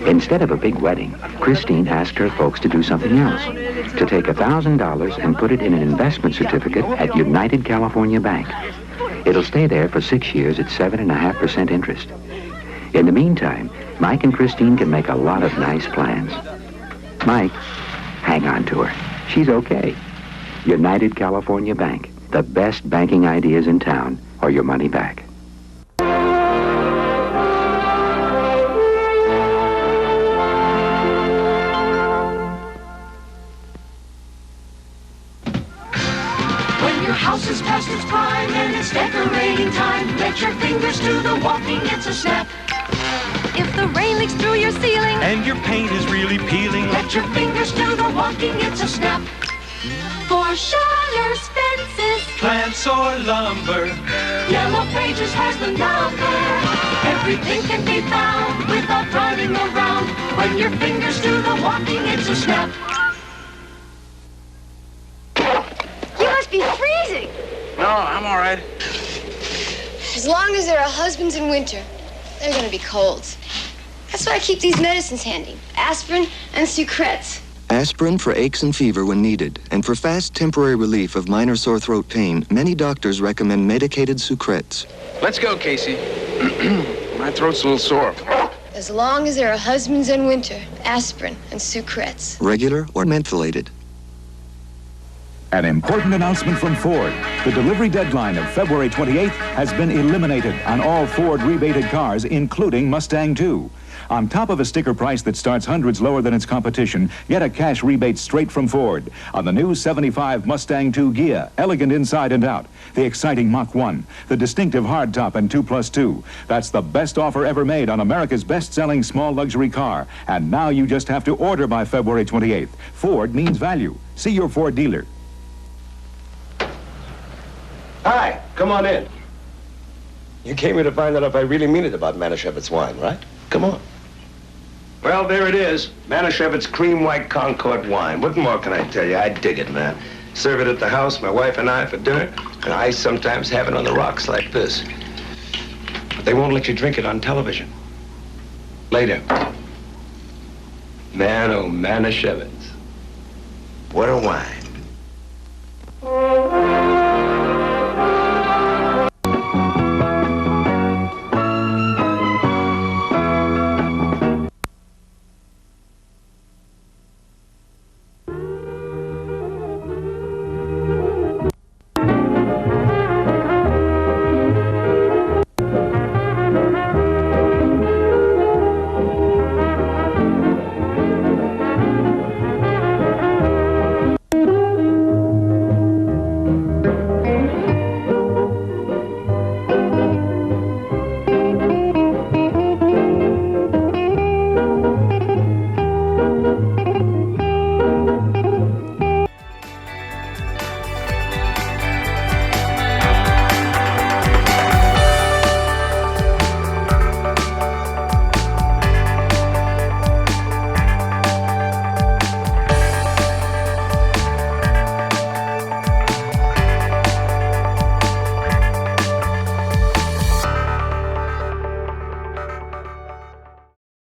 Instead of a big wedding, Christine asked her folks to do something else, to take $1,000 and put it in an investment certificate at United California Bank. It'll stay there for 6 years at 7.5% interest. In the meantime, Mike and Christine can make a lot of nice plans. Mike, hang on to her. She's okay. United California Bank, the best banking ideas in town, or your money back. House is past its prime and it's decorating time. Let your fingers do the walking, it's a snap. If the rain leaks through your ceiling and your paint is really peeling, let your fingers do the walking, it's a snap. for shutters, fences, Plants or lumber, Yellow Pages has the number. Everything can be found without driving around. When your fingers do the walking, it's a snap. You must be freezing. No, I'm all right. As long as there are husbands in winter, they're gonna be colds. That's why I keep these medicines handy. Aspirin and Sucrets. Aspirin for aches and fever when needed, and for fast temporary relief of minor sore throat pain, many doctors recommend medicated Sucrets. Let's go, Casey. My throat's a little sore. As long as there are husbands in winter, aspirin and Sucrets. Regular or mentholated. An important announcement from Ford. The delivery deadline of February 28th has been eliminated on all Ford rebated cars, including Mustang II. On top of a sticker price that starts hundreds lower than its competition, get a cash rebate straight from Ford on the new 75 Mustang II Ghia, elegant inside and out, the exciting Mach 1, the distinctive hardtop and 2+2. That's the best offer ever made on America's best-selling small luxury car. And now you just have to order by February 28th. Ford means value. See your Ford dealer. Hi, come on in. You came here to find out if I really mean it about Manischewitz wine, right? Come on. Well, there it is. Manischewitz cream white Concord wine. What more can I tell you? I dig it, man. Serve it at the house, my wife and I, for dinner. And I sometimes have it on the rocks like this. But they won't let you drink it on television. Later. Man, oh, Manischewitz. What a wine.